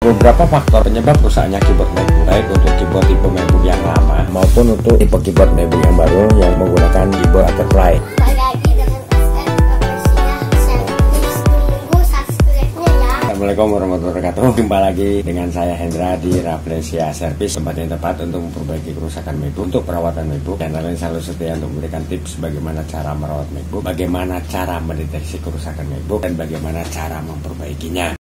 Beberapa faktor penyebab rusaknya keyboard MacBook, baik untuk keyboard tipe MacBook yang lama maupun untuk tipe keyboard MacBook yang baru yang menggunakan keyboard butterfly. Assalamualaikum warahmatullahi wabarakatuh. Jumpa lagi dengan saya Hendra di Rafflesia Service, tempat yang tepat untuk memperbaiki kerusakan MacBook, untuk perawatan MacBook. Dan kalian selalu setia untuk memberikan tips bagaimana cara merawat MacBook, bagaimana cara mendeteksi kerusakan MacBook, dan bagaimana cara memperbaikinya.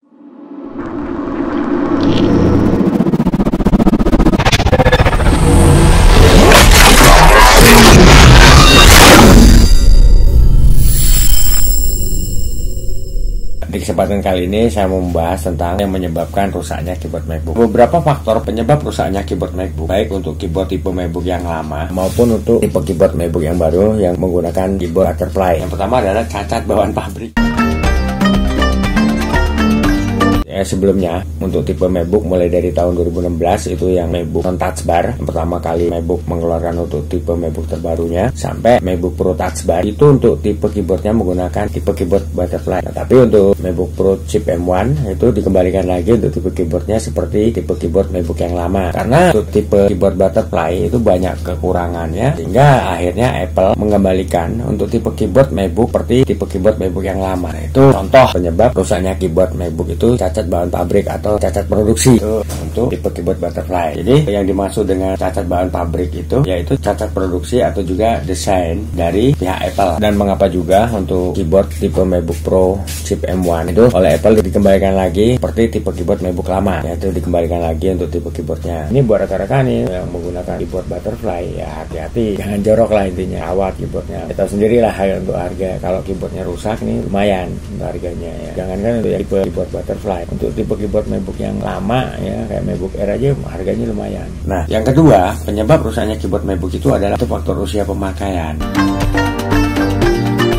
Di kesempatan kali ini saya mau membahas tentang yang menyebabkan rusaknya keyboard MacBook. Beberapa faktor penyebab rusaknya keyboard MacBook, baik untuk keyboard tipe MacBook yang lama maupun untuk tipe keyboard MacBook yang baru yang menggunakan keyboard butterfly. Yang pertama adalah cacat bawaan pabrik. Sebelumnya untuk tipe MacBook mulai dari tahun 2016 itu yang MacBook non touch bar, yang pertama kali MacBook mengeluarkan untuk tipe MacBook terbarunya, sampai MacBook Pro touch bar itu untuk tipe keyboardnya menggunakan tipe keyboard butterfly. Nah, tapi untuk MacBook Pro chip M1 itu dikembalikan lagi untuk tipe keyboardnya seperti tipe keyboard MacBook yang lama, karena untuk tipe keyboard butterfly itu banyak kekurangannya sehingga akhirnya Apple mengembalikan untuk tipe keyboard MacBook seperti tipe keyboard MacBook yang lama. Nah, itu contoh penyebab rusaknya keyboard MacBook itu cacat bahan pabrik atau cacat produksi itu untuk tipe keyboard butterfly. Jadi yang dimaksud dengan cacat bahan pabrik itu yaitu cacat produksi atau juga desain dari pihak Apple. Dan mengapa juga untuk keyboard tipe MacBook Pro chip M1 itu oleh Apple dikembalikan lagi seperti tipe keyboard MacBook lama, yaitu dikembalikan lagi untuk tipe keyboardnya. Ini buat rekan-rekan nih yang menggunakan keyboard butterfly, ya hati-hati, jangan jorok lah intinya, awat keyboardnya. Kita sendirilah untuk harga. Kalau keyboardnya rusak nih lumayan untuk harganya ya. Jangankan untuk tipe keyboard butterfly, untuk tipe keyboard MacBook yang lama ya kayak MacBook Air aja harganya lumayan. Nah, yang kedua penyebab rusaknya keyboard MacBook itu adalah faktor usia pemakaian.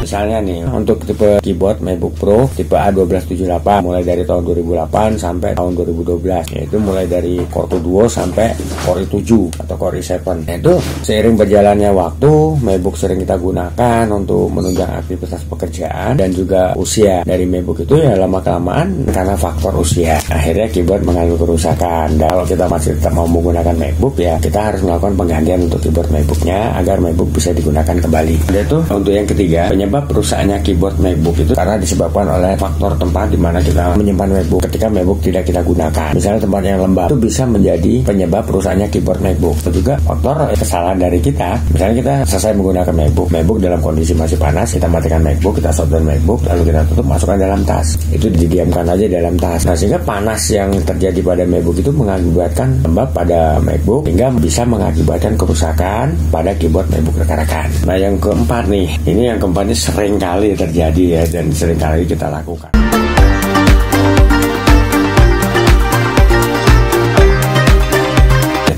Misalnya nih untuk tipe keyboard MacBook Pro tipe A1278 mulai dari tahun 2008 sampai tahun 2012, yaitu mulai dari Core 2 Duo sampai Core i7 atau Core i7. Itu seiring berjalannya waktu MacBook sering kita gunakan untuk menunjang aktivitas pekerjaan, dan juga usia dari MacBook itu ya lama-kelamaan karena faktor usia akhirnya keyboard mengalami kerusakan. Dan kalau kita masih tetap mau menggunakan MacBook ya kita harus melakukan penggantian untuk keyboard MacBooknya agar MacBook bisa digunakan kembali. Dan itu untuk yang ketiga penyebab rusaknya keyboard MacBook itu karena disebabkan oleh faktor tempat di mana kita menyimpan MacBook ketika MacBook tidak kita gunakan. Misalnya tempat yang lembab itu bisa menjadi penyebab rusaknya keyboard MacBook. Itu juga faktor kesalahan dari kita. Misalnya kita selesai menggunakan MacBook dalam kondisi masih panas, kita matikan MacBook, kita shutdown MacBook, lalu kita tutup, masukkan dalam tas. Itu didiamkan aja dalam tas. Nah, sehingga panas yang terjadi pada MacBook itu mengakibatkan lembab pada MacBook hingga bisa mengakibatkan kerusakan pada keyboard MacBook rekan-rekan. Nah, yang keempat nih, ini yang keempat ini sering kali terjadi ya, dan sering kali kita lakukan.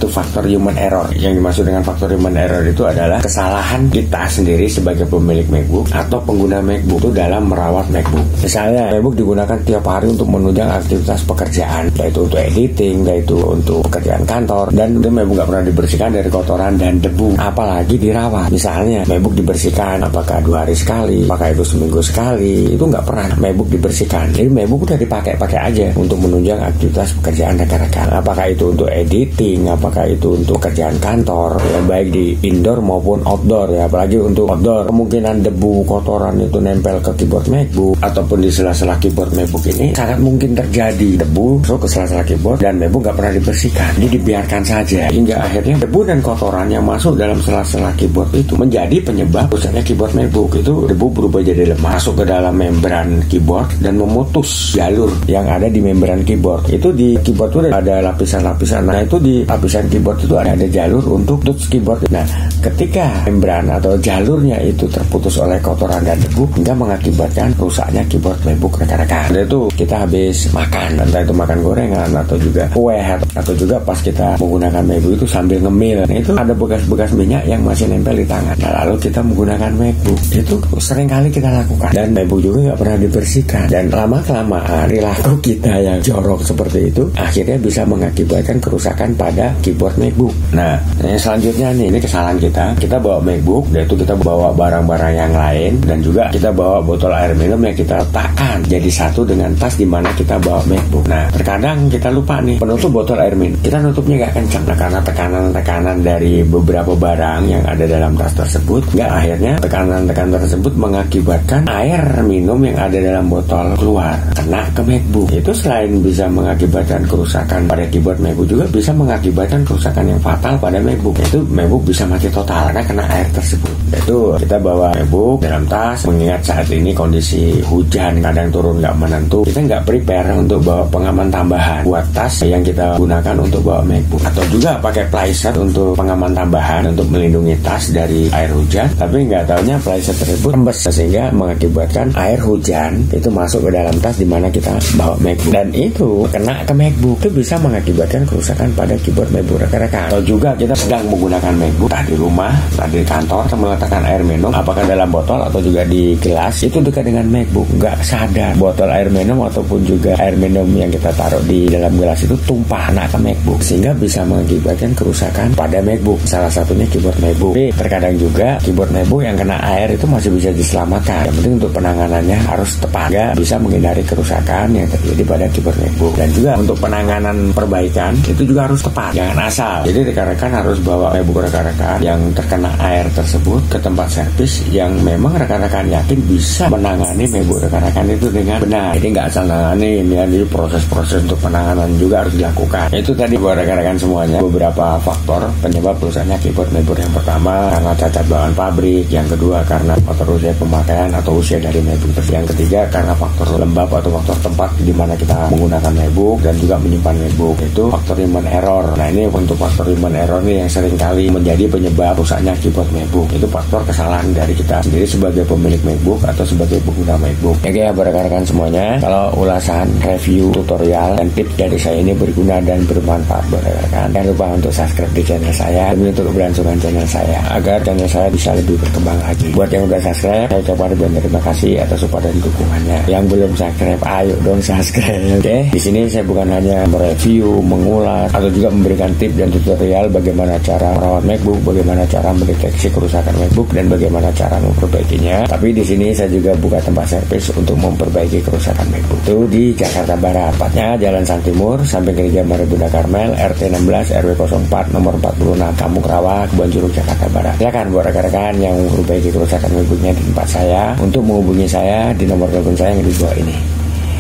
Faktor human error. Yang dimaksud dengan faktor human error itu adalah kesalahan kita sendiri sebagai pemilik MacBook atau pengguna MacBook itu dalam merawat MacBook. Misalnya MacBook digunakan tiap hari untuk menunjang aktivitas pekerjaan, yaitu untuk editing, yaitu untuk pekerjaan kantor, dan MacBook nggak pernah dibersihkan dari kotoran dan debu, apalagi dirawat. Misalnya MacBook dibersihkan apakah 2 hari sekali, apakah itu seminggu sekali, itu nggak pernah MacBook dibersihkan. Jadi MacBook udah dipakai aja untuk menunjang aktivitas pekerjaan rekan-rekan, apakah itu untuk editing, apakah itu untuk kerjaan kantor ya, baik di indoor maupun outdoor ya. Apalagi untuk outdoor kemungkinan debu kotoran itu nempel ke keyboard MacBook ataupun di sela-sela keyboard MacBook ini sangat mungkin terjadi. Debu masuk ke sela-sela keyboard dan MacBook nggak pernah dibersihkan, ini dibiarkan saja hingga akhirnya debu dan kotoran yang masuk dalam sela-sela keyboard itu menjadi penyebab rusaknya keyboard MacBook. Itu debu berubah jadi masuk ke dalam membran keyboard dan memutus jalur yang ada di membran keyboard. Itu di keyboard itu ada lapisan-lapisan. Nah, itu di lapisan keyboard itu ada jalur untuk touch keyboard. Nah, ketika membran atau jalurnya itu terputus oleh kotoran dan debu hingga mengakibatkan rusaknya keyboard MacBook rekan-rekan. Dan itu kita habis makan, entah itu makan gorengan atau juga kue atau juga pas kita menggunakan MacBook itu sambil ngemil. Nah, itu ada bekas-bekas minyak yang masih nempel di tangan. Nah, lalu kita menggunakan MacBook. Itu sering kali kita lakukan. Dan MacBook juga nggak pernah dibersihkan. Dan lama-kelamaan perilaku kita yang jorok seperti itu akhirnya bisa mengakibatkan kerusakan pada keyboard MacBook. MacBook. Nah, yang selanjutnya nih, ini kesalahan kita bawa MacBook, yaitu kita bawa barang-barang yang lain, dan juga kita bawa botol air minum yang kita letakkan jadi satu dengan tas di mana kita bawa MacBook. Nah, terkadang kita lupa nih, penutup botol air minum kita nutupnya nggak kencang. Nah, karena tekanan-tekanan dari beberapa barang yang ada dalam tas tersebut, nggak, akhirnya tekanan-tekanan tersebut mengakibatkan air minum yang ada dalam botol keluar, kena ke MacBook. Itu selain bisa mengakibatkan kerusakan pada keyboard MacBook, juga bisa mengakibatkan kerusakan yang fatal pada MacBook. Itu MacBook bisa mati total karena kena air tersebut. Itu kita bawa MacBook dalam tas, mengingat saat ini kondisi hujan kadang turun nggak menentu, kita nggak prepare untuk bawa pengaman tambahan buat tas yang kita gunakan untuk bawa MacBook, atau juga pakai playset untuk pengaman tambahan untuk melindungi tas dari air hujan, tapi nggak taunya playset tersebut rembes sehingga mengakibatkan air hujan itu masuk ke dalam tas di mana kita bawa MacBook, dan itu kena ke MacBook. Itu bisa mengakibatkan kerusakan pada keyboard MacBook rekan-rekan. Atau juga kita sedang menggunakan MacBook di rumah, di kantor, meletakkan air minum, apakah dalam botol atau juga di gelas, itu dekat dengan MacBook, nggak sadar botol air minum ataupun juga air minum yang kita taruh di dalam gelas itu tumpah kena ke MacBook, sehingga bisa mengakibatkan kerusakan pada MacBook, salah satunya keyboard MacBook. Jadi terkadang juga keyboard MacBook yang kena air itu masih bisa diselamatkan. Yang penting untuk penanganannya harus tepat, nggak bisa menghindari kerusakan yang terjadi pada keyboard MacBook. Dan juga untuk penanganan perbaikan itu juga harus tepat, jangan asal. Jadi rekan-rekan harus bawa MacBook rekan-rekan yang terkena air tersebut ke tempat servis yang memang rekan-rekan yakin bisa menangani MacBook rekan-rekan itu dengan benar. Jadi nggak asal nangani, ini proses-proses untuk penanganan juga harus dilakukan. Itu tadi buat rekan-rekan semuanya beberapa faktor penyebab rusaknya keyboard MacBook. Yang pertama karena cacat bawaan pabrik, yang kedua karena faktor usia pemakaian atau usia dari MacBook, yang ketiga karena faktor lembab atau faktor tempat di mana kita menggunakan MacBook dan juga menyimpan MacBook, itu faktor human error. Nah, ini untuk faktor human error ini yang seringkali menjadi penyebab rusaknya keyboard MacBook. Itu faktor kesalahan dari kita sendiri sebagai pemilik MacBook atau sebagai pengguna MacBook. Oke ya rekan-rekan semuanya, kalau ulasan, review, tutorial, dan tips dari saya ini berguna dan bermanfaat buat rekan-rekan, jangan lupa untuk subscribe di channel saya demi untuk keberlangsungan channel saya agar channel saya bisa lebih berkembang lagi. Buat yang udah subscribe, saya ucapkan terima kasih atas support dan dukungannya. Yang belum subscribe, ayo dong subscribe. Oke, di sini saya bukan hanya mereview, mengulas, atau juga memberikan tips dan tutorial bagaimana cara merawat MacBook, bagaimana cara mendeteksi kerusakan MacBook, dan bagaimana cara memperbaikinya. Tapi di sini saya juga buka tempat servis untuk memperbaiki kerusakan MacBook. Itu di Jakarta Barat, tepatnya Jalan Sang Timur, samping gereja Maria Bunda Karmel, RT 16 RW 04 nomor 46, Kampung Rawa, Kebon Jeruk, Jakarta Barat. Silakan buat rekan-rekan yang memperbaiki kerusakan MacBooknya di tempat saya untuk menghubungi saya di nomor telepon saya yang di bawah ini.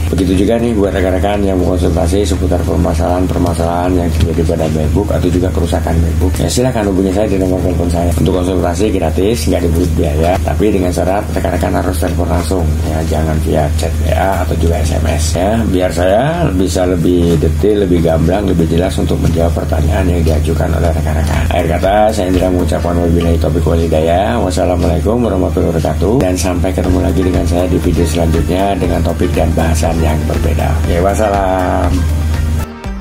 Begitu juga nih buat rekan-rekan yang mau konsultasi seputar permasalahan yang terjadi pada MacBook atau juga kerusakan MacBook, ya silakan hubungi saya di nomor telepon saya. Untuk konsultasi gratis, nggak dipungut biaya, tapi dengan syarat rekan-rekan harus telepon langsung, ya jangan via chat WA atau juga SMS, ya biar saya bisa lebih detail, lebih gamblang, lebih jelas untuk menjawab pertanyaan yang diajukan oleh rekan-rekan. Akhir kata, saya Indra mengucapkan wabillahi taufiq wal hidayah. Wassalamualaikum warahmatullahi wabarakatuh, dan sampai ketemu lagi dengan saya di video selanjutnya dengan topik dan bahasan yang berbeda. Oke, wassalam.